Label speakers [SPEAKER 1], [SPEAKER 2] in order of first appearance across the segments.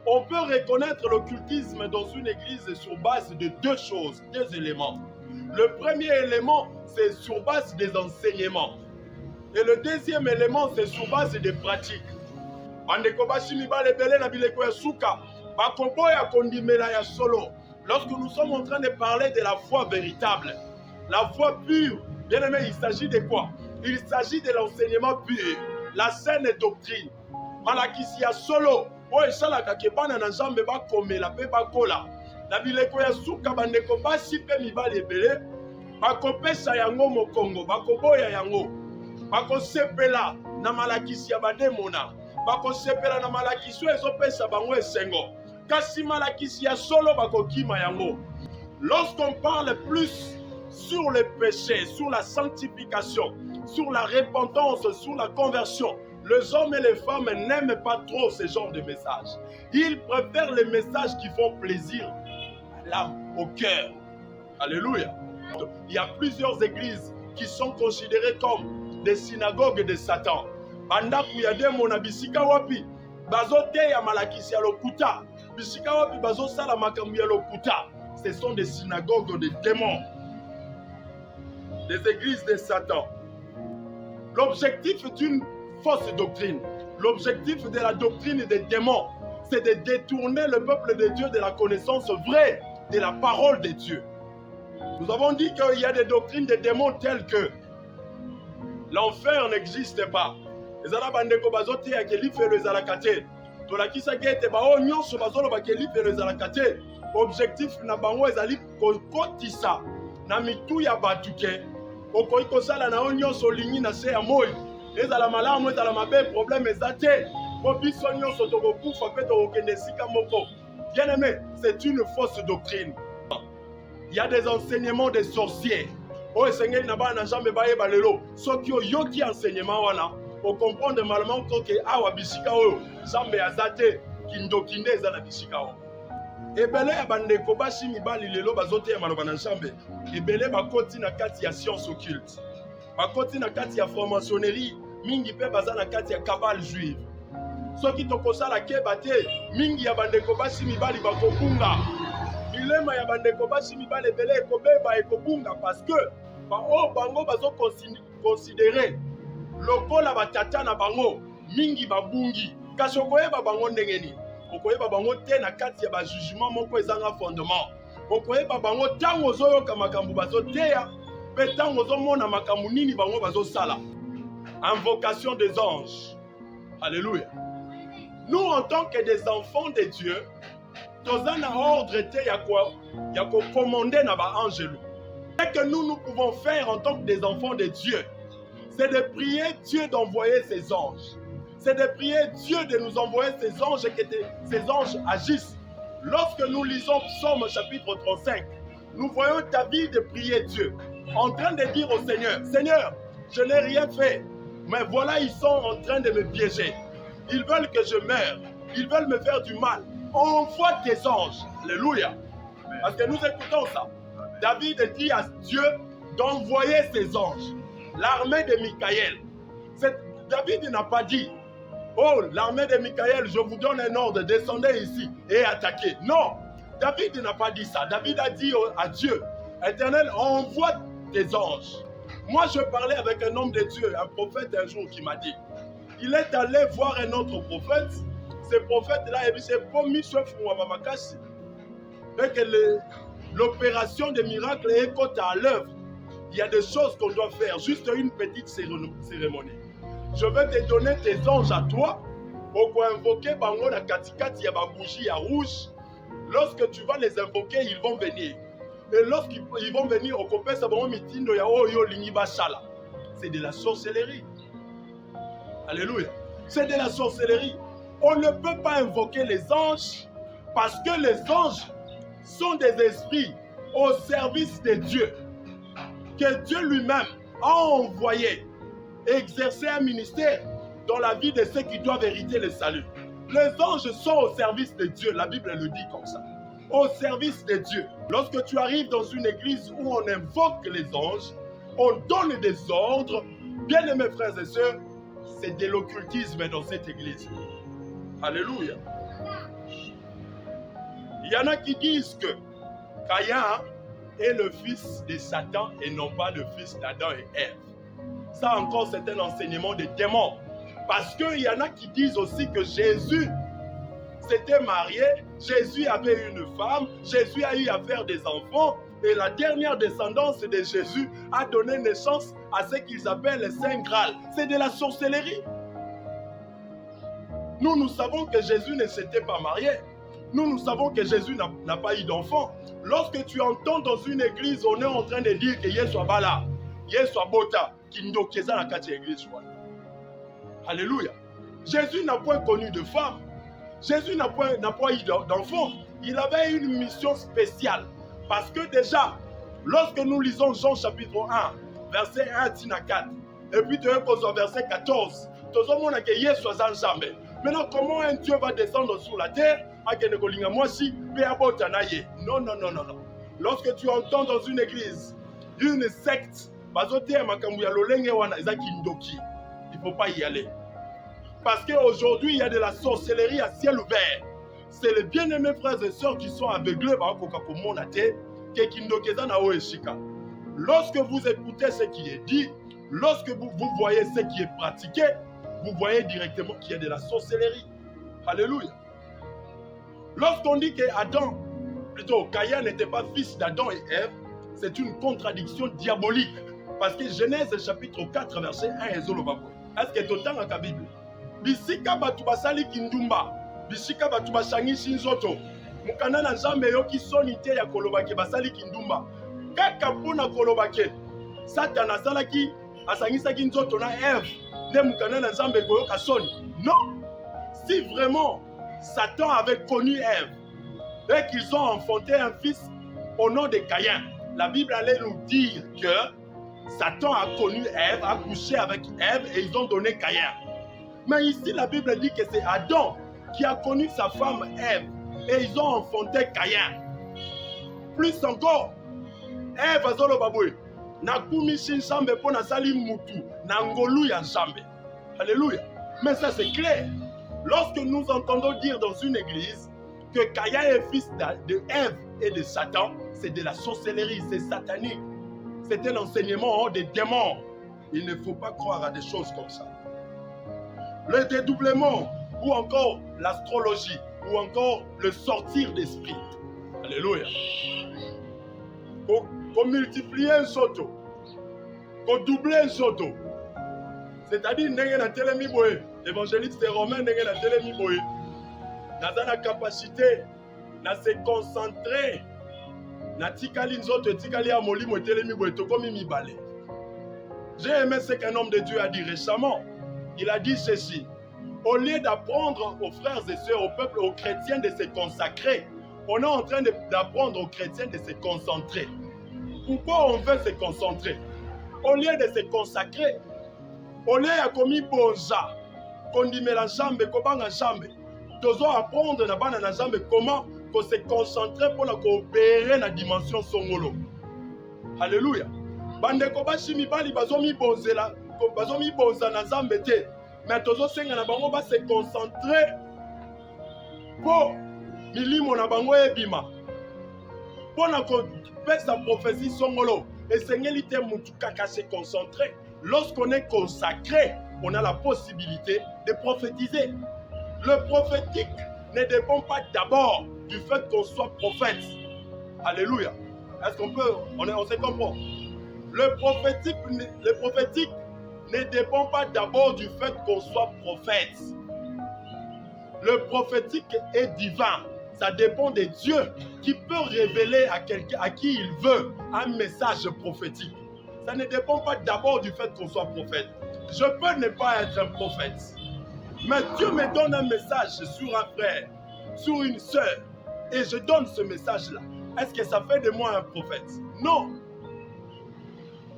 [SPEAKER 1] On peut reconnaître l'occultisme dans une église sur base de deux choses, deux éléments. Le premier élément, c'est sur base des enseignements. Et le deuxième élément, c'est sur base des pratiques. Lorsque nous sommes en train de parler de la foi véritable, la foi pure, bien aimé, il s'agit de quoi? Il s'agit de l'enseignement pur, la saine doctrine. Malakisia solo, oyo esalaka ke bana na Nzambe bakomela mpe bakola. Na bileko ya suka bandeko basi mpe mibali ebele, bakopesa yango mokongo, bakoboya yango, bakosepela na malakisi ya bademona, bakosepela na malakisi oyo ezopesa bango esengo. Kasi malakisi ya solo bakokima yango. Lorsqu'on parle plus sur le péché, sur la sanctification, sur la repentance, sur la conversion, les hommes et les femmes n'aiment pas trop ce genre de messages. Ils préfèrent les messages qui font plaisir à l'âme, au cœur. Alléluia. Il y a plusieurs églises qui sont considérées comme des synagogues de Satan. Bandaku ya demo na bisika wapi bazote ya malakisi ya lokuta, bisika wapi bazosala makambo ya lokuta. Ce sont des synagogues de démons, des églises de Satan. L'objectif d'une fausse doctrine, l'objectif de la doctrine des démons, c'est de détourner le peuple de Dieu de la connaissance vraie de la parole de Dieu. Nous avons dit qu'il y a des doctrines des démons telles que l'enfer n'existe pas. Les Arabandeko bazote ya kelife le zalakate. Tolakisa gete ba o nyonso bazolo ba kelife le zalakate. Objectif na bango ezali kokotisa na mitu ya batuke. Okoki kosala na o nyonso lingi na se ya moi. Ezala malamu ezala mabe problème ezate. Po biso nyonso tokokufa pe tokokende sika moko. Bien aimé, c'est une fausse doctrine. Il y a des enseignements des sorciers. Oh, Seigneur, n'a pas jamais baillé balelo. Ceux qui ont yoki enseignement wana, pour comprendre malement que awa bisika o, jambe azate kindokinde ezana bisika o. Ebele abandeko bashi mibali lelo bazote ya maloba na jambe. Ebele bakoti na kati ya science occulte. Bakoti na kati ya franc-maçonnerie, mingi pe baza na kati ya cabale juive. Ceux qui tokosala keba te, mingi ya bandeko bashi mibali bakobunga. Bilema ya bandeko bashi mibali ebele ekobeba ekobunga parce que bango bazo considérer lokola batata na bango mingi babungi kasi okoyeba bango ndenge nini okoyeba bango te na kati ya bajugement moko ezanga fondement okoyeba bango ntango ozoyoka makambo bazoteya mpe ntango ozomona makambo nini bango bazosala. Invocation des anges. Alléluia. Nous en tant que des enfants de Dieu toza na ordre te ya commander na ba angelo. Ce que nous pouvons faire en tant que des enfants de Dieu, c'est de prier Dieu d'envoyer ses anges. C'est de prier Dieu de nous envoyer ses anges et que ces anges agissent. Lorsque nous lisons Psaume chapitre 35, nous voyons David prier Dieu, en train de dire au Seigneur, Seigneur, je n'ai rien fait, mais voilà, ils sont en train de me piéger. Ils veulent que je meure, ils veulent me faire du mal. Envoie tes anges. Alléluia. Parce que nous écoutons ça. David dit à Dieu d'envoyer ses anges. L'armée de Michaël. David n'a pas dit, oh, l'armée de Michaël, je vous donne un ordre, descendez ici et attaquez. Non, David n'a pas dit ça. David a dit à Dieu, Éternel, envoie tes anges. Moi, je parlais avec un homme de Dieu, un prophète un jour qui m'a dit, il est allé voir un autre prophète. Ce prophète-là, il s'est promis ce Fouamamakasi. Et que l'opération des miracles est côté à l'œuvre. Il y a des choses qu'on doit faire, juste une petite cérémonie. Je vais te donner tes anges à toi pour invoquer bango na katikati ya babougie ya rouge. Lorsque tu vas les invoquer, ils vont venir. Et lorsqu'ils vont venir, au copé, ça va mitindo ya oyo lingi bashala. C'est de la sorcellerie. Alléluia. C'est de la sorcellerie. On ne peut pas invoquer les anges parce que les anges sont des esprits au service de Dieu. Que Dieu lui-même a envoyé exercer un ministère dans la vie de ceux qui doivent hériter le salut. Les anges sont au service de Dieu, la Bible le dit comme ça. Au service de Dieu. Lorsque tu arrives dans une église où on invoque les anges, on donne des ordres, bien aimés frères et sœurs, c'est de l'occultisme dans cette église. Alléluia. Il y en a qui disent que Caïn est le fils de Satan et non pas le fils d'Adam et Ève. Ça encore, c'est un enseignement des démons. Parce qu'il y en a qui disent aussi que Jésus s'était marié, Jésus avait une femme, Jésus a eu à faire des enfants, et la dernière descendance de Jésus a donné naissance à ce qu'ils appellent les Saint Graal. C'est de la sorcellerie. Nous savons que Jésus ne s'était pas marié. Nous savons que Jésus n'a pas eu d'enfant. Lorsque tu entends dans une église, on est en train de dire que Yeshua Bala, Yeshua Bota, Kindo Keza na kati église. Alléluia. Jésus n'a point connu de femme. Jésus n'a pas eu d'enfant. Il avait une mission spéciale. Parce que déjà, lorsque nous lisons Jean chapitre 1, verset 1 à 4, et puis tu es verset 14, tout le monde a que Yeshua jamais. Maintenant, comment un Dieu va descendre sur la terre? Non, non, non, non, non. Lorsque tu entends dans une église, une secte, il ne faut pas y aller. Parce qu'aujourd'hui, il y a de la sorcellerie à ciel ouvert. C'est les bien-aimés frères et sœurs qui sont aveuglés par lorsque vous écoutez ce qui est dit, lorsque vous voyez ce qui est pratiqué, vous voyez directement qu'il y a de la sorcellerie. Alléluia. Lorsqu'on dit que Caïn n'était pas fils d'Adam et Ève, c'est une contradiction diabolique. Parce que Genèse chapitre 4, verset 1 et Zolobabo. Est-ce que tu entends dans ta Bible? Bisika batu basali kindumba, bisika batu bashangi shinzoto. Mukana na nzambe yoki sonite ya kolobake basali kindumba. Kaka pona kolobake. Satan asalaki asangisaki nzoto na Ève. Ne mukana na nzambe koyoka soni. Non. Si vraiment Satan avait connu Ève et qu'ils ont enfanté un fils au nom de Caïn, la Bible allait nous dire que Satan a connu Ève, a couché avec Ève et ils ont donné Caïn. Mais ici, la Bible dit que c'est Adam qui a connu sa femme Ève et ils ont enfanté Caïn. Plus encore, Ève azolo baboué, na kumi shinsambe po na sali mutu, na ngolu ya nsambe. Alléluia. Mais ça c'est clair. Lorsque nous entendons dire dans une église que Caïn est fils de Ève et de Satan, c'est de la sorcellerie, c'est satanique. C'est un enseignement des démons. Il ne faut pas croire à des choses comme ça. Le dédoublement, ou encore l'astrologie, ou encore le sortir d'esprit. Alléluia. Qu'on multiplie un soto, qu'on double un soto. C'est-à-dire, l'évangéliste romain n'a la capacité de se concentrer. J'ai aimé ce qu'un homme de Dieu a dit récemment. Il a dit ceci: au lieu d'apprendre aux frères et sœurs, au peuple, aux chrétiens de se consacrer, on est en train d'apprendre aux chrétiens de se concentrer. Pourquoi on veut se concentrer? Au lieu de se consacrer, au lieu de commis bonja, qu'on dit la jambe, qu'on la jambe, nous devons apprendre na jambe comment se concentrer pour coopérer dans la dimension songolo. Alléluia. Bande ko bashi mibali bazomi bonzela, bazomi bonza na zambe te. Mais tozo senga na bango ba se concentrer pour milimo na bango ebima. Pour na ko pesa prophétie songolo. Et sengeli te mutu kaka se concentrer. Lorsqu'on est consacré, on a la possibilité de prophétiser. Le prophétique ne dépend pas d'abord du fait qu'on soit prophète. Alléluia. Est-ce qu'on peut, on se comprend? Le prophétique ne dépend pas d'abord du fait qu'on soit prophète. Le prophétique est divin. Ça dépend de Dieu qui peut révéler à quelqu'un à qui il veut un message prophétique. Ça ne dépend pas d'abord du fait qu'on soit prophète. Je peux ne pas être un prophète. Mais Dieu me donne un message sur un frère, sur une sœur, et je donne ce message-là. Est-ce que ça fait de moi un prophète? Non.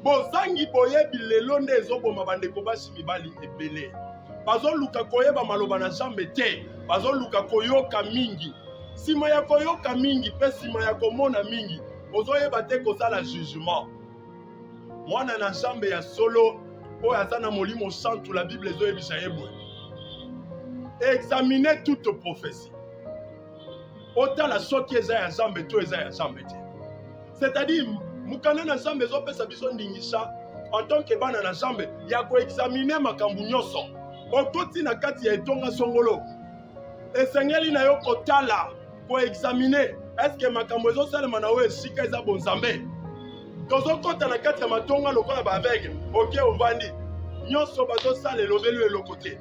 [SPEAKER 1] Bozangi boyebi lelo nde ezoboma bandeko basi mibali ebele. Bazoluka koyeba maloba na jambe te. Bazoluka koyoka mingi. Sima ya koyoka mingi pe sima ya komona mingi. Ozoyeba te kozala jugement. Mwana na jambe ya solo oyo aza na molimo santu la Bible ezoyebisa yebwe. Examinez toute prophétie. Autant la soki eza ya Nzambe to eza ya Nzambe te. C'est-à-dire mukana na Nzambe ezopesa biso ndingisa en tant que bana na Nzambe ya koexamine makambo nyonso. Okoti na kati ya etonga songolo. Esengeli na yo kotala koexamine est-ce que makambo ezosalema na yo esika eza bonzambe. Tozokota na kati ya matonga lokola bavege. Ok ovandi. Nyonso bazosala elobeli yo eloko te.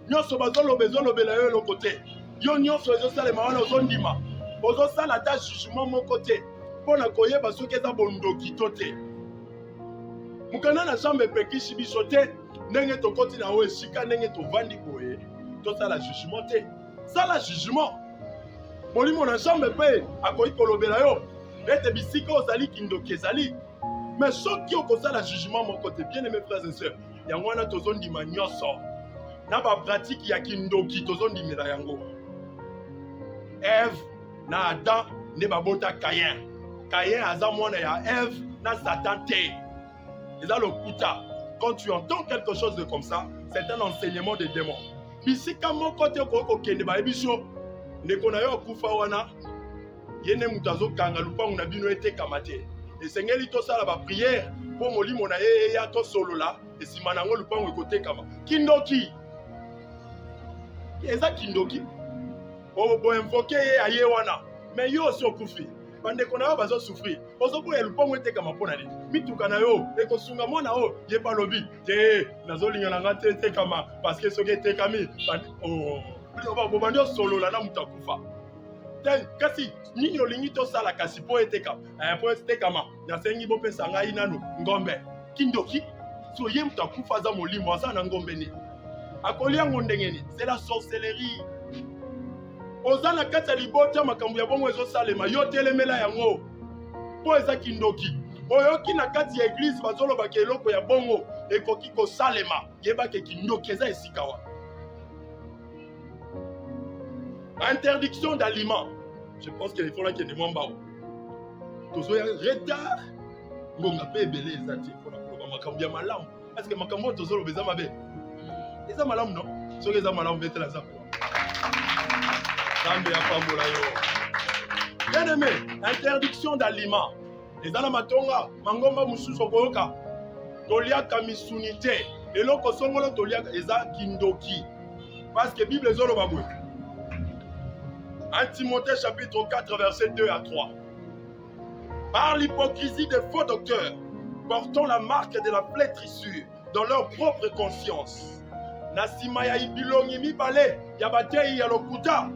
[SPEAKER 1] Nyonso bazoloba ezolobela yo eloko te. Yo nyonso ezosalema wana ozondima. Ozosala ata jugement moko te. Pona koyeba soki eza bondoki to te. Mukana na Nzambe epekisi biso te. Ndenge tokoti na yo esika ndenge tovandi boye. Tosala jugement te. Sala jugement. Molimo na Nzambe mpe akoki kolobela yo. Ete bisika ozali kindoki ezali. Mais soki okosala jugement moko te, bien aimés frères et sœurs, yango wana tozondima nyonso. Na ba pratique ya kindoki tozondimela yango. Ève na Adam ne babota Caïn. Caïn aza mwana ya Ève na Satan te. Eza lokuta. Quand tu entends quelque chose de comme ça, c'est un enseignement de démons. Bisika moko te ko kende ba ebiso. Ndeko na yo kufa wana. Yene mutazo kanga lupangu na bino ete kamate. Esengeli tosala ba prière po molimo na ye ya to solola esima nango lupango ekotekama. Kindoki. Eza kindoki. Bo invoquer ye aye wana. Mais yo so kufi. Bandeko na yo bazo souffrir. Ozobo ya lupango etekama pona ni. Mituka na yo ekosunga mwana o ye pa lobi. Te nazolinga na ngate etekama parce que soki etekami. Oh. Bo bandio solola na mutakufa. Kasi nini olingi tosala kasi po etekama po etekama nasengi bopesa ngai nanu ngombe kindoki so ye mutu akufa aza molimo aza na ngombe ni akolia ngo ndenge ni c'est la sorcellerie oza na kati ya libota makambo ya bongo ezosalema yo telemela yango po eza kindoki oyoki na kati ya église bazolobaka eloko ya bongo ekoki kosalema yebake kindoki eza esika wa. Interdiction d'aliments. Je pense qu'il faut là qu'il y ait des membres. Tous les retard. Bon, on a payé belé les atis. On a cambié malam. Est-ce que ma cambo tous les besoins m'avaient? Les hommes malam non? Ceux qui ont malam vêtent la zappe. Bien aimé, interdiction d'aliments. Les alamatonga, mangomba musu sokoyoka. Tolia kamisunite. Et l'on kosongolo tolia eza kindoki. Parce que Bible zolo babou. En Timothée chapitre 4 verset 2 à 3. Par l'hypocrisie des faux docteurs, portant la marque de la flétrissure dans leur propre conscience. Nasima ya ibilongi mibale ya batei ya lokuta.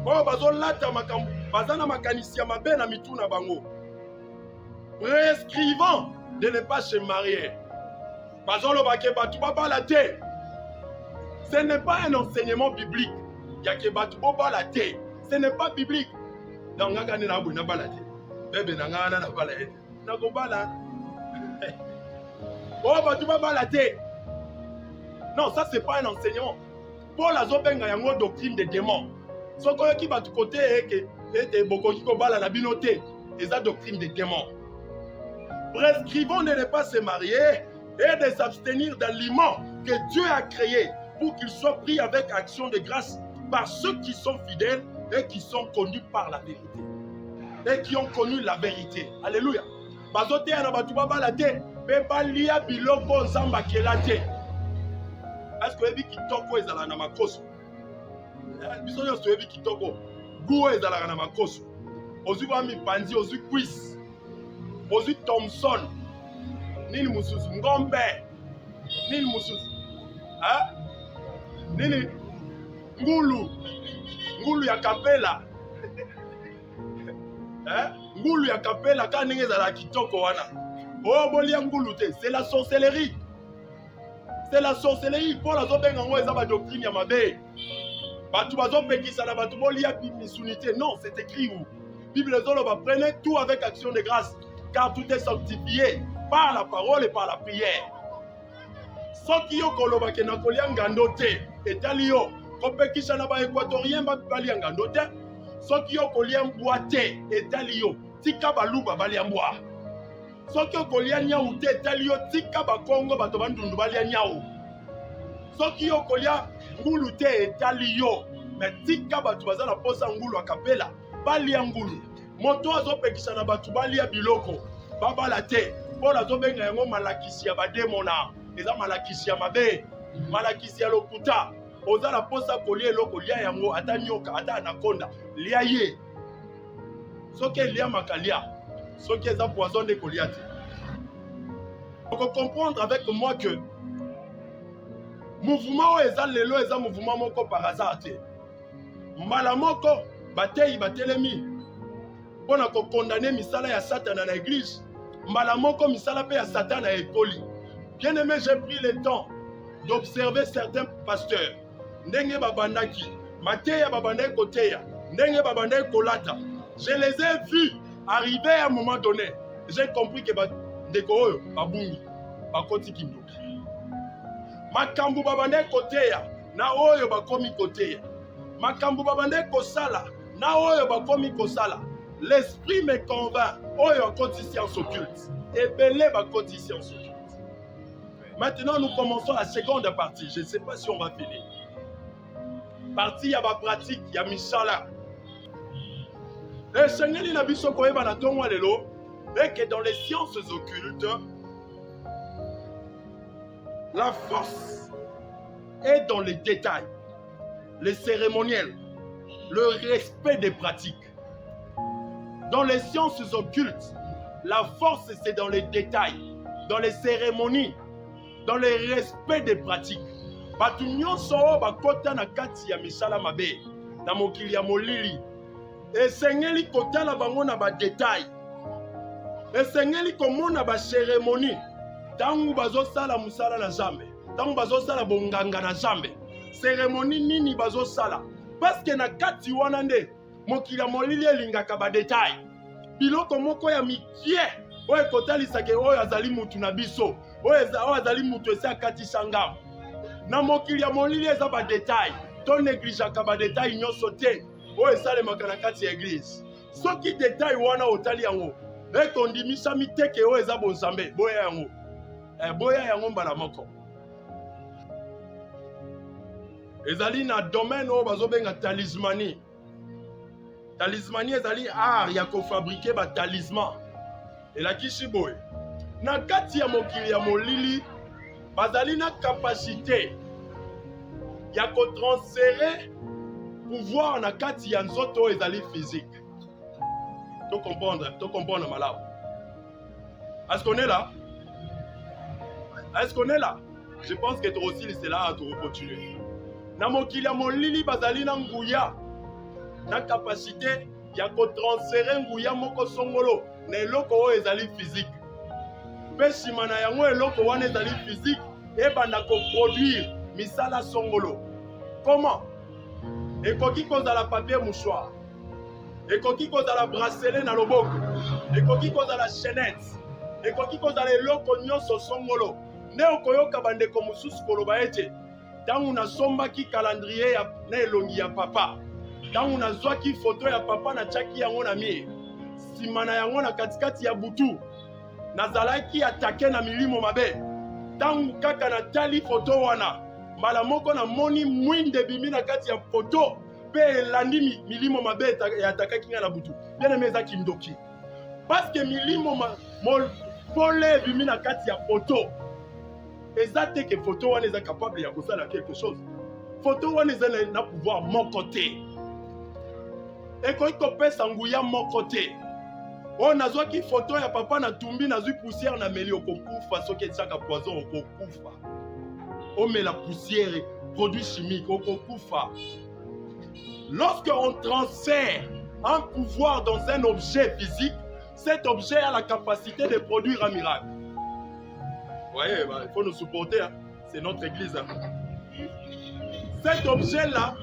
[SPEAKER 1] Oyo bazolata makambo, bazana makanisi ya mabe na mituna bango. Prescrivant de ne pas se marier. Bazolobake batu babala te. Ce n'est pas un enseignement biblique. Yake batu bobala te. Ce n'est pas biblique. Donc ngaka ni na bu na bala te. Bebe na ngana na bala te. Na go bala. Oh batu bobala te. Non, ça c'est pas un enseignement. Paul azobenga yango doctrine des démons. Soko yoki batu côté eke ete bokoki ko bala na bino te. Eza doctrine des démons. Prescrivons de ne pas se marier et de s'abstenir d'aliments que Dieu a créés pour qu'ils soient pris avec action de grâce par ceux qui sont fidèles et qui sont connus par la vérité. Et qui ont connu la vérité. Alléluia. Bazote na batu babala te, pe balia biloko nzamba kelate. Est-ce que ebi kitoko ezala na makoso? Biso nyonso ebi kitoko. Guo ezala na makoso. Ozwi ba mipanzi, ozwi quiz. Ozwi Thompson. Nini mususu ngombe. Nini mususu? Hein? Nini ngulu. Ngulu ya kapela. Ngulu ya kapela ka ndenge ezala kitoko wana. Oh bolia ngulu te, c'est la sorcellerie. C'est la sorcellerie. Paul azobenga ngo eza ba doctrine ya mabe. Batu bazopekisa na batu bolia misunité. Non, c'est écrit où? Bible zoloba, prenez tout avec action de grâce, car tout est sanctifié par la parole et par la prière. Soki yo koloba ke na kolia ngando te, etali yo kopekisa na ba équatorien ba balia ngando te. Soki yo kolia mbwa te, etali yo tika baluba balia mbwa. Soki yo kolia nyau te, etali yo tika ba Kongo bato bandundu balia nyau. Soki yo kolia ngulu te, etali yo. Mais tika batu baza na posa ngulu akapela balia ngulu moto azopekisa na batu balia biloko babala te mpo nazobenga yango malakisi ya bademona eza malakisi ya mabe malakisi ya lokuta oza na posa kolia eloko lia yango ata nyoka ata anakonda lia ye soki elia makalia soki eza poison nde kolia te. Faut comprendre avec moi que mouvement eza lelo eza mouvement moko par hasard te. Mbala moko batei batelemi mpona kokondane misala ya Satana na église. Mbala moko misala pe ya Satana ekoli. Bien aimé, j'ai pris le temps d'observer certains pasteurs. Ndenge babandaki, mateya babandaki koteya, ndenge babandaki kolata. Je les ai vus arriver à un moment donné. J'ai compris que ndeko oyo babungi bakoti kindoki. Makambu babandaki koteya na oyo bakomi koteya. Makambu babandaki kosala na oyo bakomi kosala. L'esprit me convainc oyo akoti science occulte. Ebele bakoti science occulte. Maintenant, nous commençons la seconde partie. Je ne sais pas si on va finir. Partie, il y a ma pratique, il y a Mishala. Et Seigneur, il a vu ce qu'on a et que dans les sciences occultes, la force est dans les détails, les cérémoniels, le respect des pratiques. Dans les sciences occultes, la force, c'est dans les détails, dans les cérémonies, dans le respect des pratiques. Batu nyonso bakota na kati ya misala mabe na mokili ya molili. Esengeli kotala bango na ba détail. Esengeli komona ba cérémonie. Tangu bazosala musala na jambe. Tangu bazosala bonganga na jambe. Cérémonie nini bazosala? Parce que na kati wana nde mokili ya molili elingaka ba détail. Biloko moko ya mikie oyo kotalisaka oyo azali mutu na biso. Oyo azali mutu esi akatisa ngambo. Na mokili ya molili eza ba détail. To négligeaka ba détail nyonso te. Oyo esalemaka na kati ya église. Soki détail wana otali yango, ekondimisa miteke oyo eza bonzambe, boya yango. Boya yango mbala moko. Ezali na domaine oyo bazobenga talismanie. Talismanie ezali art ya kofabrike ba talisman. Elakisi boye. Na kati ya mokili ya molili, bazali na capacité ya kotransférer pouvoir na kati ya nzoto ezali physique. To comprendre malamu. Est-ce qu'on est là? Est-ce qu'on est là? Je pense que toi aussi c'est là à te continuer. Na mokili ya molili bazali na nguya na capacité ya kotransférer nguya moko songolo na eloko oyo ezali physique. Pe sima na yango eloko wana ezali physique ebanda koproduire misala songolo. Comment? Ekoki kozala papier mouchoir, ekoki kozala bracelet na loboko, ekoki kozala chaînette, ekoki kozala eloko nyonso songolo. Nde okoyoka bandeko mosusu koloba ete ntango nasombaki calendrier na elongi ya papa, ntango nazwaki foto ya papa natiaki yango na mie, nsima na yango na katikati ya butu nazalaki atake na milimo mabe. Ntango kaka natali foto wana, mbala moko na moni mwinde bimi na kati ya foto pe elandi milimo mabe atakaki nga na butu. Bien aimé eza kindoki. Parce que milimo pole bimi na kati ya foto. Eza te ke foto wana eza capable ya kosala quelque chose. Foto wana eza na pouvoir moko te. Ekoki kopesa nguya moko te. Oh, nazwaki photo ya papa na tumbi nazwi poussière na meli okokufa soki etiaka poison okokufa. On met la poussière, produit chimique, okokufa. Lorsque on transfère un pouvoir dans un objet physique, cet objet a la capacité de produire un miracle. Vous voyez, il faut nous supporter, hein? C'est notre église. Hein? Cet objet-là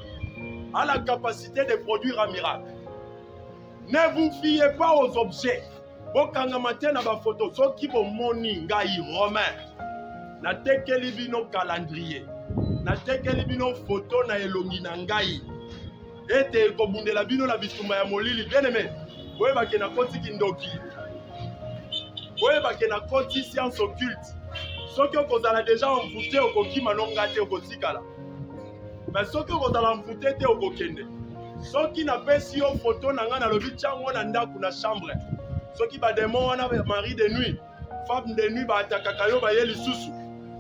[SPEAKER 1] a la capacité de produire un miracle. Ne vous fiez pas aux objets. Bokangamaté na ba photo soki bomoni ngai romain. Na tekeli bino calendrier. Na tekeli bino photo na elongi na ngai. Ete kobundela bino na bitumba ya molili. Bien aimé. Boye bake na koti kindoki. Boye bake na koti science occulte. Soki okozala déjà envoûté okoki manonga te okotikala. Mais ce que vous allez foutre, c'est au Kokende. Ceux qui n'ont pas si haut photo, n'a pas de chango nanda kuna chambre. Ceux qui va démon mari de nuit, femme de nuit, ba takakayo ba yeli susu.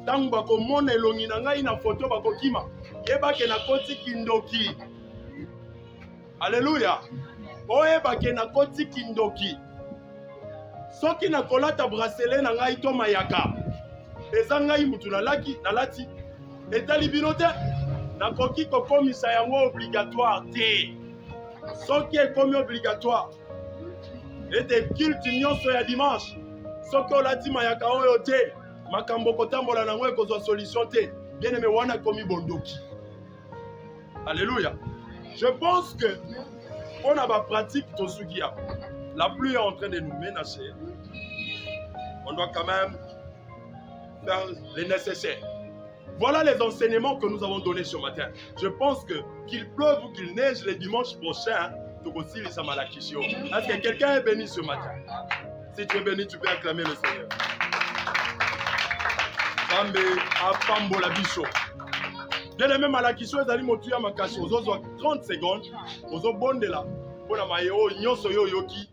[SPEAKER 1] Tangu bako mona elongi nanga ina photo bako kima. Yeba ke na koti kindoki. Alléluia. Oyeba ke na koti kindoki. Ceux qui na kolata bracelet nanga ito mayaka. Eza ngai mutu nalaki nalati. Etali binote. Nakoki kokomisa yango obligatoire te. Soki ekomi obligatoire. Ete culte nyonso ya dimanche. Soki olati mayaka oyo te, makambo kotambola nango ekozwa solution te. Bien aimé wana komi bondoki. Alléluia. Je pense que on a ma pratique tosukia. La pluie est en train de nous menacer. On doit quand même faire le nécessaire. Voilà les enseignements que nous avons donnés ce matin. Je pense que qu'il pleuve ou qu'il neige le dimanche prochain, est-ce que quelqu'un est béni ce matin? Si tu es béni, tu peux acclamer le Seigneur. Bien aimé Malakisho, ezali motu ya makasi. Ozo 30 secondes. Ozo bondela. Pona mayo nyonso yo yoki.